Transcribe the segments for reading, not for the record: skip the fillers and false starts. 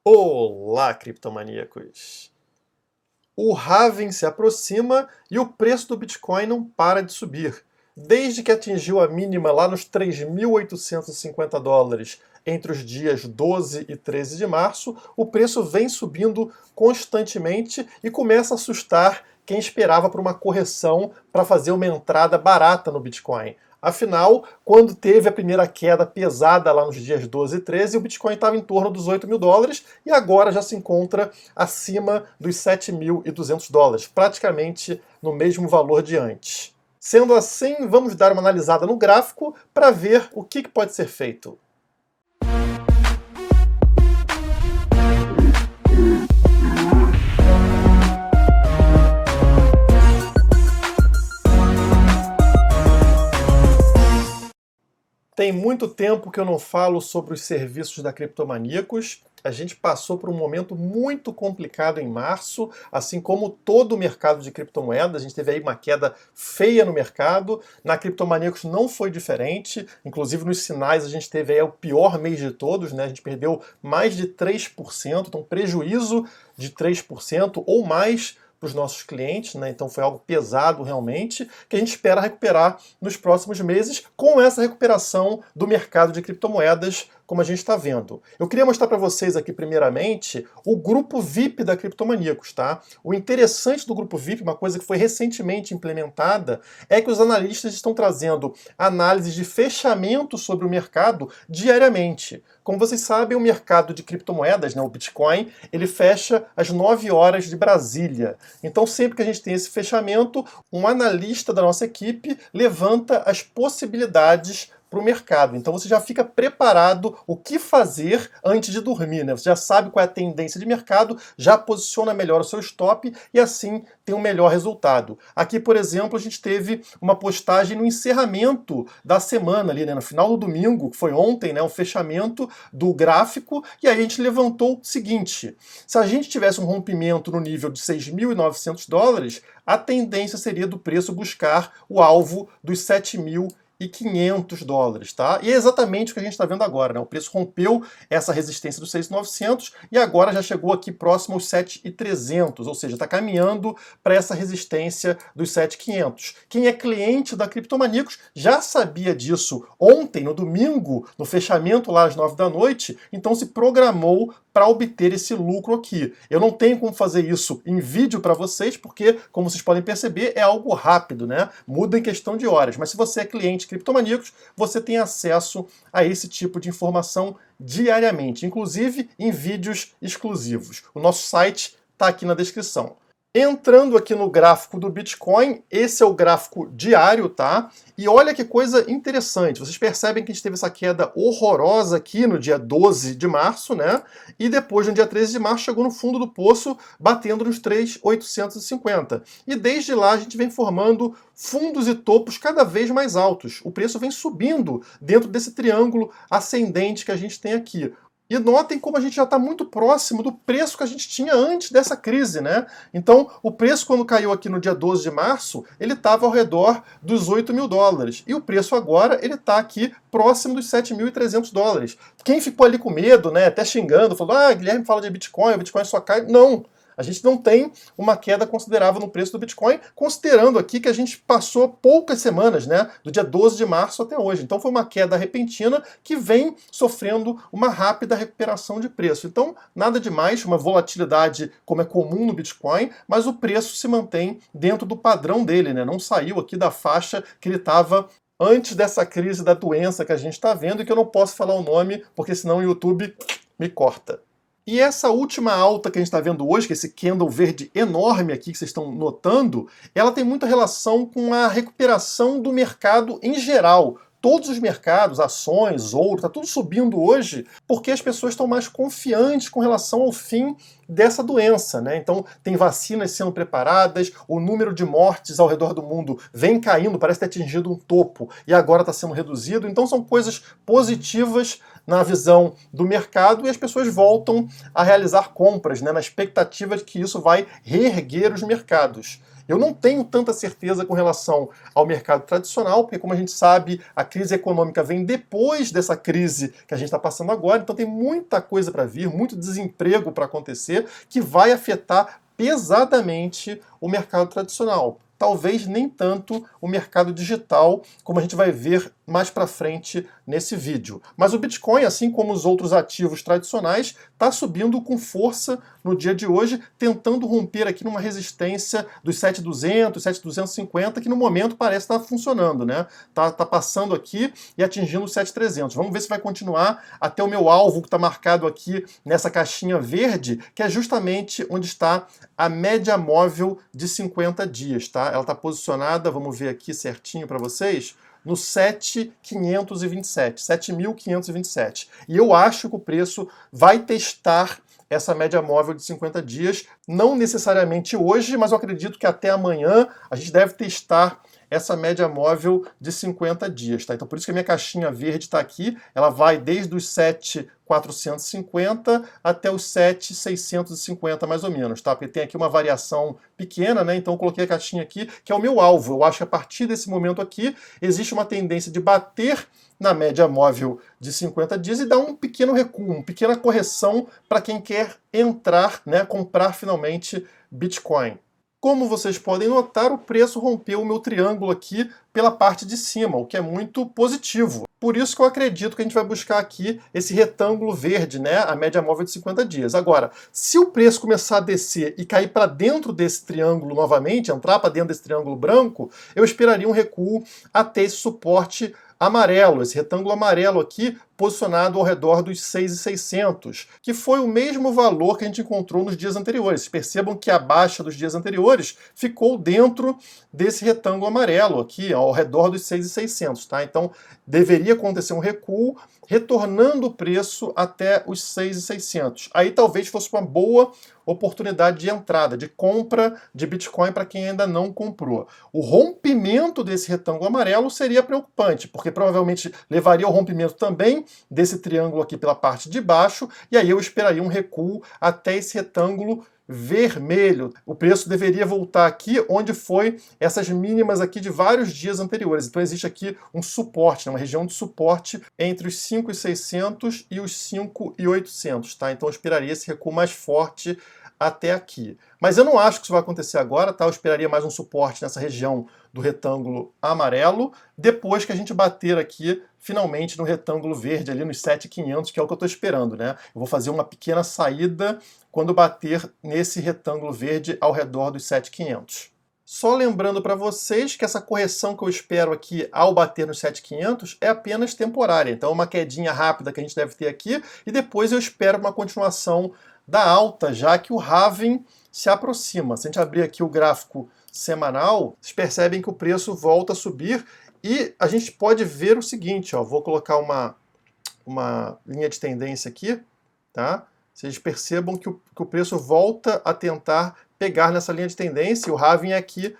Olá, criptomaníacos! O halving se aproxima e o preço do Bitcoin não para de subir. Desde que atingiu a mínima lá nos 3.850 dólares entre os dias 12 e 13 de março, o preço vem subindo constantemente e começa a assustar quem esperava por uma correção para fazer uma entrada barata no Bitcoin. Afinal, quando teve a primeira queda pesada lá nos dias 12 e 13, o Bitcoin estava em torno dos 8 mil dólares e agora já se encontra acima dos 7.200 dólares, praticamente no mesmo valor de antes. Sendo assim, vamos dar uma analisada no gráfico para ver o que pode ser feito. Tem muito tempo que eu não falo sobre os serviços da Criptomaníacos. A gente passou por um momento muito complicado em março, assim como todo o mercado de criptomoedas. A gente teve aí uma queda feia no mercado. Na Criptomaníacos não foi diferente. Inclusive nos sinais a gente teve aí o pior mês de todos, né? A gente perdeu mais de 3%, então prejuízo de 3% ou mais para os nossos clientes, né? Então foi algo pesado realmente, que a gente espera recuperar nos próximos meses com essa recuperação do mercado de criptomoedas, como a gente está vendo. Eu queria mostrar para vocês aqui, primeiramente, o grupo VIP da Criptomaníacos, tá? O interessante do grupo VIP, uma coisa que foi recentemente implementada, é que os analistas estão trazendo análises de fechamento sobre o mercado diariamente. Como vocês sabem, o mercado de criptomoedas, né, o Bitcoin, ele fecha às 9 horas de Brasília. Então, sempre que a gente tem esse fechamento, um analista da nossa equipe levanta as possibilidades para o mercado. Então você já fica preparado o que fazer antes de dormir, né? Você já sabe qual é a tendência de mercado, já posiciona melhor o seu stop e assim tem um melhor resultado. Aqui, por exemplo, a gente teve uma postagem no encerramento da semana ali, né? No final do domingo, que foi ontem, né? O fechamento do gráfico, e aí a gente levantou o seguinte: se a gente tivesse um rompimento no nível de 6.900 dólares, a tendência seria do preço buscar o alvo dos 7.500 dólares, tá? E é exatamente o que a gente está vendo agora, né? O preço rompeu essa resistência dos 6.900 e agora já chegou aqui próximo aos 7.300, ou seja, está caminhando para essa resistência dos 7.500. Quem é cliente da Criptomaníacos já sabia disso ontem, no domingo, no fechamento lá às 9 da noite, então se programou para obter esse lucro aqui. Eu não tenho como fazer isso em vídeo para vocês, porque, como vocês podem perceber, é algo rápido, né? Muda em questão de horas. Mas se você é cliente Criptomaníacos, você tem acesso a esse tipo de informação diariamente, inclusive em vídeos exclusivos. O nosso site está aqui na descrição. Entrando aqui no gráfico do Bitcoin, esse é o gráfico diário, tá? E olha que coisa interessante, vocês percebem que a gente teve essa queda horrorosa aqui no dia 12 de março, né? E depois, no dia 13 de março, chegou no fundo do poço, batendo nos 3.850. E desde lá a gente vem formando fundos e topos cada vez mais altos. O preço vem subindo dentro desse triângulo ascendente que a gente tem aqui. E notem como a gente já está muito próximo do preço que a gente tinha antes dessa crise, né? Então, o preço quando caiu aqui no dia 12 de março, ele estava ao redor dos 8 mil dólares. E o preço agora, ele está aqui próximo dos 7.300 dólares. Quem ficou ali com medo, né, até xingando, falou, Guilherme fala de Bitcoin, o Bitcoin só cai. Não! A gente não tem uma queda considerável no preço do Bitcoin, considerando aqui que a gente passou poucas semanas, né, do dia 12 de março até hoje. Então foi uma queda repentina que vem sofrendo uma rápida recuperação de preço. Então, nada demais, uma volatilidade como é comum no Bitcoin, mas o preço se mantém dentro do padrão dele, né? Não saiu aqui da faixa que ele estava antes dessa crise da doença que a gente está vendo e que eu não posso falar o nome, porque senão o YouTube me corta. E essa última alta que a gente está vendo hoje, que é esse candle verde enorme aqui que vocês estão notando, ela tem muita relação com a recuperação do mercado em geral. Todos os mercados, ações, ouro, está tudo subindo hoje porque as pessoas estão mais confiantes com relação ao fim dessa doença, né? Então tem vacinas sendo preparadas, o número de mortes ao redor do mundo vem caindo, parece ter atingido um topo e agora está sendo reduzido. Então são coisas positivas na visão do mercado e as pessoas voltam a realizar compras, né, na expectativa de que isso vai reerguer os mercados. Eu não tenho tanta certeza com relação ao mercado tradicional, porque como a gente sabe, a crise econômica vem depois dessa crise que a gente está passando agora, então tem muita coisa para vir, muito desemprego para acontecer, que vai afetar pesadamente o mercado tradicional. Talvez nem tanto o mercado digital, como a gente vai ver mais para frente nesse vídeo. Mas o Bitcoin, assim como os outros ativos tradicionais, está subindo com força no dia de hoje, tentando romper aqui numa resistência dos 7.200, 7.250, que no momento parece estar funcionando, né? Tá passando aqui e atingindo os 7.300. Vamos ver se vai continuar até o meu alvo que está marcado aqui nessa caixinha verde, que é justamente onde está a média móvel de 50 dias, tá? Ela está posicionada, vamos ver aqui certinho para vocês, no 7.527, 7.527. E eu acho que o preço vai testar essa média móvel de 50 dias, não necessariamente hoje, mas eu acredito que até amanhã a gente deve testar essa média móvel de 50 dias, tá? Então por isso que a minha caixinha verde está aqui, ela vai desde os 7.450 até os 7.650 mais ou menos, tá? Porque tem aqui uma variação pequena, né? Então eu coloquei a caixinha aqui, que é o meu alvo. Eu acho que a partir desse momento aqui existe uma tendência de bater na média móvel de 50 dias e dar um pequeno recuo, uma pequena correção para quem quer entrar, né, comprar finalmente Bitcoin. Como vocês podem notar, o preço rompeu o meu triângulo aqui pela parte de cima, o que é muito positivo. Por isso que eu acredito que a gente vai buscar aqui esse retângulo verde, né, a média móvel de 50 dias. Agora, se o preço começar a descer e cair para dentro desse triângulo novamente, entrar para dentro desse triângulo branco, eu esperaria um recuo até esse suporte amarelo, esse retângulo amarelo aqui, posicionado ao redor dos 6.600, que foi o mesmo valor que a gente encontrou nos dias anteriores. Percebam que a baixa dos dias anteriores ficou dentro desse retângulo amarelo aqui, ao redor dos 6.600, tá? Então, deveria acontecer um recuo, retornando o preço até os 6.600. Aí talvez fosse uma boa oportunidade de entrada, de compra de Bitcoin para quem ainda não comprou. O rompimento desse retângulo amarelo seria preocupante, porque provavelmente levaria ao rompimento também desse triângulo aqui pela parte de baixo, e aí eu esperaria um recuo até esse retângulo vermelho. O preço deveria voltar aqui onde foi essas mínimas aqui de vários dias anteriores. Então existe aqui um suporte, né, uma região de suporte entre os 5.600 e os 5.800, tá? Então eu esperaria esse recuo mais forte até aqui. Mas eu não acho que isso vai acontecer agora, tá? Eu esperaria mais um suporte nessa região do retângulo amarelo, depois que a gente bater aqui, finalmente, no retângulo verde, ali nos 7.500, que é o que eu estou esperando, né? Eu vou fazer uma pequena saída quando bater nesse retângulo verde ao redor dos 7.500. Só lembrando para vocês que essa correção que eu espero aqui ao bater nos 7.500 é apenas temporária. Então uma quedinha rápida que a gente deve ter aqui e depois eu espero uma continuação da alta, já que o halving se aproxima. Se a gente abrir aqui o gráfico semanal, vocês percebem que o preço volta a subir e a gente pode ver o seguinte, ó, vou colocar uma linha de tendência aqui, tá? Vocês percebam que o preço volta a tentar pegar nessa linha de tendência, e o halving é aqui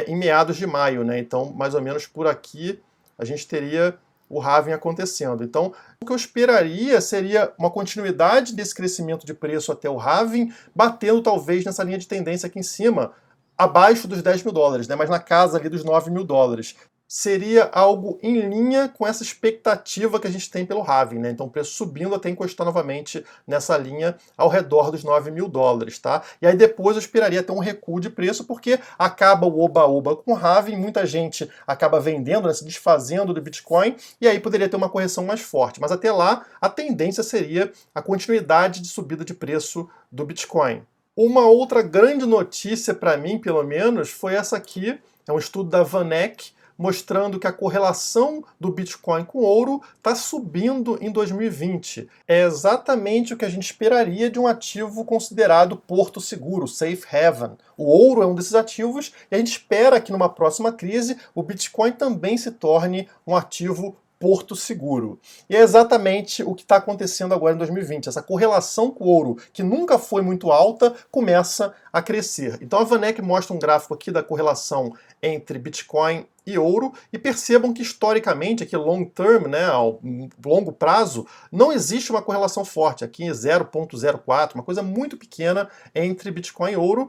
em meados de maio, né? Então, mais ou menos por aqui, a gente teria o halving acontecendo. Então, o que eu esperaria seria uma continuidade desse crescimento de preço até o halving, batendo talvez nessa linha de tendência aqui em cima, abaixo dos 10 mil dólares, né? Mas na casa ali dos 9 mil dólares. Seria algo em linha com essa expectativa que a gente tem pelo halving, né? Então o preço subindo até encostar novamente nessa linha ao redor dos 9 mil dólares, tá? E aí depois eu esperaria ter um recuo de preço, porque acaba o oba-oba com o halving, muita gente acaba vendendo, né, se desfazendo do Bitcoin, e aí poderia ter uma correção mais forte. Mas até lá, a tendência seria a continuidade de subida de preço do Bitcoin. Uma outra grande notícia para mim, pelo menos, foi essa aqui, é um estudo da VanEck, mostrando que a correlação do Bitcoin com ouro está subindo em 2020. É exatamente o que a gente esperaria de um ativo considerado porto seguro, safe haven. O ouro é um desses ativos e a gente espera que numa próxima crise o Bitcoin também se torne um ativo porto seguro. E é exatamente o que está acontecendo agora em 2020. Essa correlação com o ouro, que nunca foi muito alta, começa a crescer. Então a VanEck mostra um gráfico aqui da correlação entre Bitcoin e ouro, e percebam que historicamente, aqui long term, né, ao longo prazo, não existe uma correlação forte. Aqui 0,04, uma coisa muito pequena entre Bitcoin e ouro.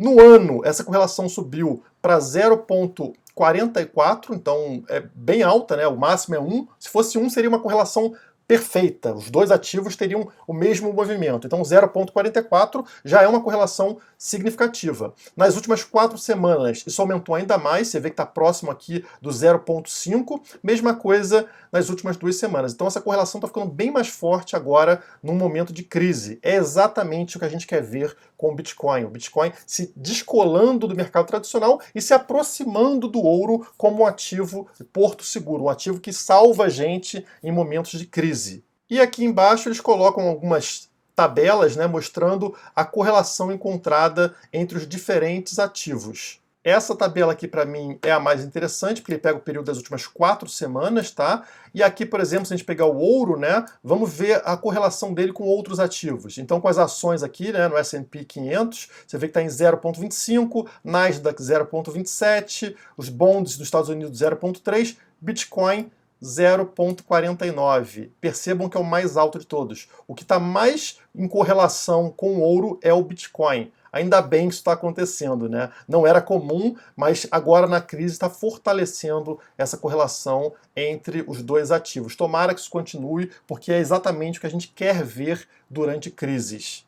No ano, essa correlação subiu para 0,44, então é bem alta, né? O máximo é 1. Se fosse 1, seria uma correlação perfeita. Os dois ativos teriam o mesmo movimento. Então 0,44 já é uma correlação significativa. Nas últimas 4 semanas, isso aumentou ainda mais. Você vê que está próximo aqui do 0,5. Mesma coisa nas últimas 2 semanas. Então essa correlação está ficando bem mais forte agora num momento de crise. É exatamente o que a gente quer ver com o Bitcoin. O Bitcoin se descolando do mercado tradicional e se aproximando do ouro como um ativo porto seguro, um ativo que salva a gente em momentos de crise. E aqui embaixo eles colocam algumas tabelas, né, mostrando a correlação encontrada entre os diferentes ativos. Essa tabela aqui para mim é a mais interessante, porque ele pega o período das últimas 4 semanas, tá? E aqui, por exemplo, se a gente pegar o ouro, né, vamos ver a correlação dele com outros ativos. Então, com as ações aqui, né, no S&P 500, você vê que está em 0,25, Nasdaq 0,27, os bonds dos Estados Unidos 0,3, Bitcoin 0,49. Percebam que é o mais alto de todos. O que está mais em correlação com o ouro é o Bitcoin. Ainda bem que isso está acontecendo, né? Não era comum, mas agora na crise está fortalecendo essa correlação entre os dois ativos. Tomara que isso continue, porque é exatamente o que a gente quer ver durante crises.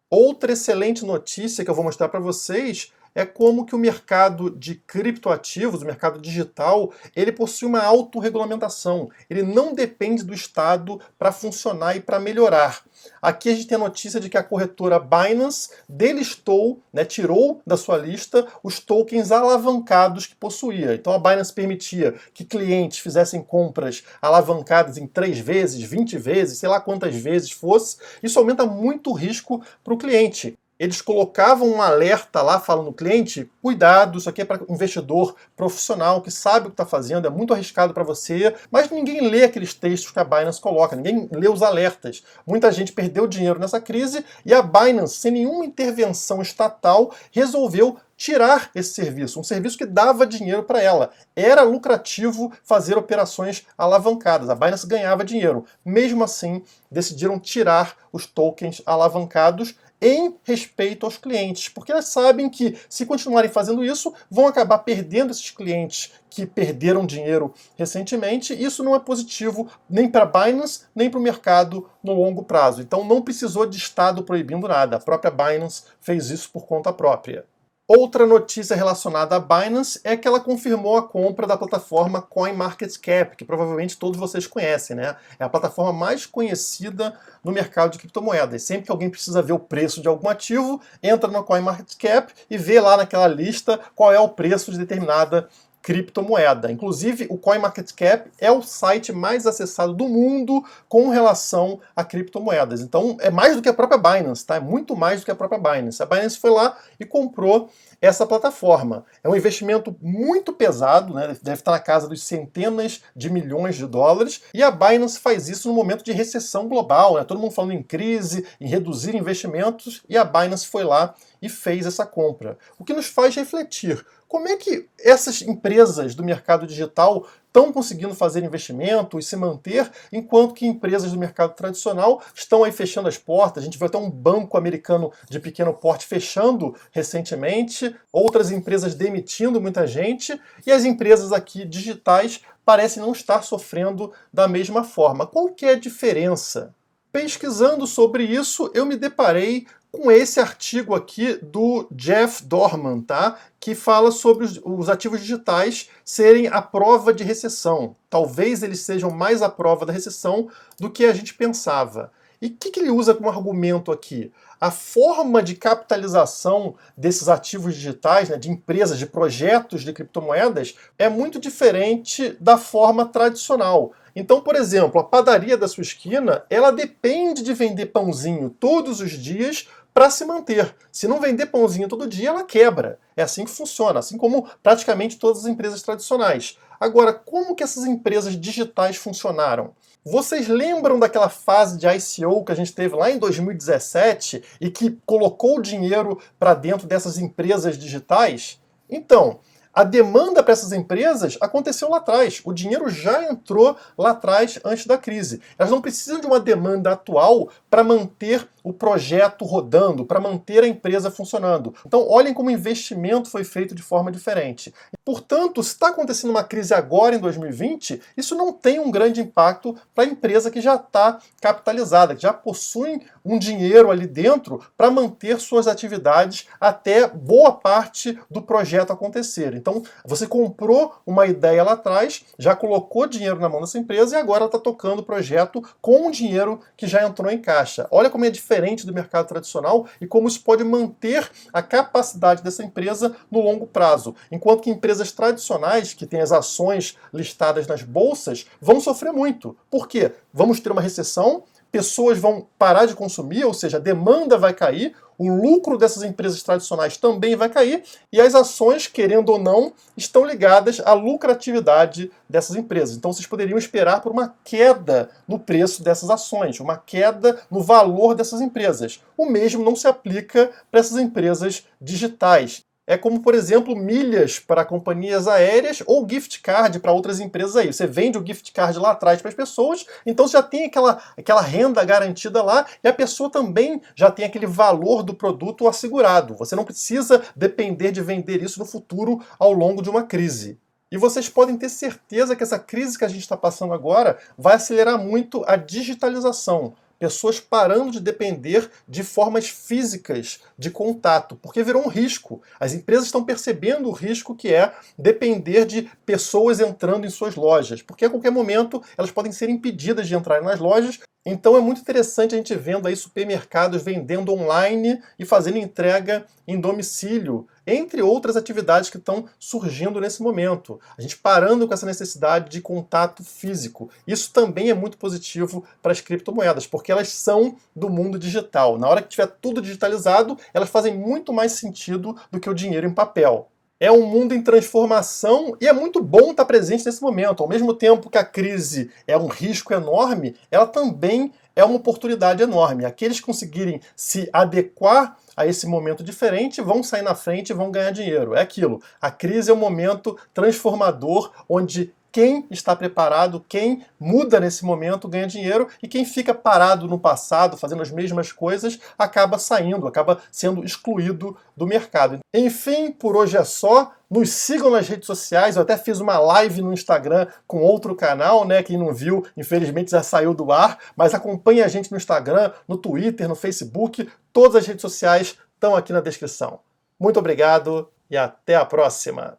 Outra excelente notícia que eu vou mostrar para vocês é como que o mercado de criptoativos, o mercado digital, ele possui uma autorregulamentação. Ele não depende do Estado para funcionar e para melhorar. Aqui a gente tem a notícia de que a corretora Binance delistou, né, tirou da sua lista os tokens alavancados que possuía. Então a Binance permitia que clientes fizessem compras alavancadas em 3 vezes, 20 vezes, sei lá quantas vezes fosse. Isso aumenta muito o risco para o cliente. Eles colocavam um alerta lá falando, cliente, cuidado, isso aqui é para investidor profissional que sabe o que está fazendo, é muito arriscado para você, mas ninguém lê aqueles textos que a Binance coloca, ninguém lê os alertas. Muita gente perdeu dinheiro nessa crise e a Binance, sem nenhuma intervenção estatal, resolveu tirar esse serviço, um serviço que dava dinheiro para ela. Era lucrativo fazer operações alavancadas, a Binance ganhava dinheiro. Mesmo assim, decidiram tirar os tokens alavancados em respeito aos clientes, porque elas sabem que, se continuarem fazendo isso, vão acabar perdendo esses clientes que perderam dinheiro recentemente, e isso não é positivo nem para a Binance, nem para o mercado no longo prazo. Então não precisou de Estado proibindo nada, a própria Binance fez isso por conta própria. Outra notícia relacionada à Binance é que ela confirmou a compra da plataforma CoinMarketCap, que provavelmente todos vocês conhecem, né? É a plataforma mais conhecida no mercado de criptomoedas. Sempre que alguém precisa ver o preço de algum ativo, entra no CoinMarketCap e vê lá naquela lista qual é o preço de determinada criptomoeda. Inclusive, o CoinMarketCap é o site mais acessado do mundo com relação a criptomoedas. Então, é mais do que a própria Binance, tá? É muito mais do que a própria Binance. A Binance foi lá e comprou essa plataforma. É um investimento muito pesado, né? Deve estar na casa dos centenas de milhões de dólares, e a Binance faz isso no momento de recessão global, né? Todo mundo falando em crise, em reduzir investimentos, e a Binance foi lá e fez essa compra. O que nos faz refletir. Como é que essas empresas do mercado digital estão conseguindo fazer investimento e se manter, enquanto que empresas do mercado tradicional estão aí fechando as portas? A gente viu até um banco americano de pequeno porte fechando recentemente, outras empresas demitindo muita gente, e as empresas aqui digitais parecem não estar sofrendo da mesma forma. Qual que é a diferença? Pesquisando sobre isso, eu me deparei com esse artigo aqui do Jeff Dorman, tá? Que fala sobre os ativos digitais serem a prova de recessão. Talvez eles sejam mais a prova da recessão do que a gente pensava. E o que ele usa como argumento aqui? A forma de capitalização desses ativos digitais, né, de empresas, de projetos de criptomoedas, é muito diferente da forma tradicional. Então, por exemplo, a padaria da sua esquina, ela depende de vender pãozinho todos os dias para se manter. Se não vender pãozinho todo dia, ela quebra. É assim que funciona, assim como praticamente todas as empresas tradicionais. Agora, como que essas empresas digitais funcionaram? Vocês lembram daquela fase de ICO que a gente teve lá em 2017 e que colocou o dinheiro para dentro dessas empresas digitais? Então, a demanda para essas empresas aconteceu lá atrás. O dinheiro já entrou lá atrás, antes da crise. Elas não precisam de uma demanda atual para manter o projeto rodando, para manter a empresa funcionando. Então, olhem como o investimento foi feito de forma diferente. Portanto, se está acontecendo uma crise agora em 2020, isso não tem um grande impacto para a empresa que já está capitalizada, que já possui um dinheiro ali dentro para manter suas atividades até boa parte do projeto acontecer. Então, você comprou uma ideia lá atrás, já colocou dinheiro na mão dessa empresa e agora está tocando o projeto com o dinheiro que já entrou em caixa. Olha como é diferente do mercado tradicional e como isso pode manter a capacidade dessa empresa no longo prazo. Enquanto que empresas tradicionais, que têm as ações listadas nas bolsas, vão sofrer muito. Por quê? Vamos ter uma recessão, pessoas vão parar de consumir, ou seja, a demanda vai cair, o lucro dessas empresas tradicionais também vai cair, e as ações, querendo ou não, estão ligadas à lucratividade dessas empresas. Então vocês poderiam esperar por uma queda no preço dessas ações, uma queda no valor dessas empresas. O mesmo não se aplica para essas empresas digitais. É como, por exemplo, milhas para companhias aéreas ou gift card para outras empresas aí. Você vende o gift card lá atrás para as pessoas, então você já tem aquela renda garantida lá e a pessoa também já tem aquele valor do produto assegurado. Você não precisa depender de vender isso no futuro ao longo de uma crise. E vocês podem ter certeza que essa crise que a gente está passando agora vai acelerar muito a digitalização. Pessoas parando de depender de formas físicas de contato, porque virou um risco. As empresas estão percebendo o risco que é depender de pessoas entrando em suas lojas, porque a qualquer momento elas podem ser impedidas de entrar nas lojas. Então é muito interessante a gente vendo aí supermercados vendendo online e fazendo entrega em domicílio, entre outras atividades que estão surgindo nesse momento. A gente parando com essa necessidade de contato físico. Isso também é muito positivo para as criptomoedas, porque elas são do mundo digital. Na hora que tiver tudo digitalizado, elas fazem muito mais sentido do que o dinheiro em papel. É um mundo em transformação e é muito bom estar presente nesse momento. Ao mesmo tempo que a crise é um risco enorme, ela também é uma oportunidade enorme. Aqueles que conseguirem se adequar a esse momento diferente vão sair na frente e vão ganhar dinheiro. É aquilo. A crise é um momento transformador onde quem está preparado, quem muda nesse momento ganha dinheiro e quem fica parado no passado, fazendo as mesmas coisas, acaba saindo, acaba sendo excluído do mercado. Enfim, por hoje é só. Nos sigam nas redes sociais. Eu até fiz uma live no Instagram com outro canal, né? Quem não viu, infelizmente já saiu do ar, mas acompanhe a gente no Instagram, no Twitter, no Facebook. Todas as redes sociais estão aqui na descrição. Muito obrigado e até a próxima!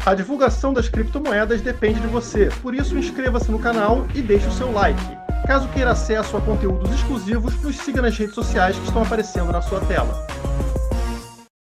A divulgação das criptomoedas depende de você, por isso inscreva-se no canal e deixe o seu like. Caso queira acesso a conteúdos exclusivos, nos siga nas redes sociais que estão aparecendo na sua tela.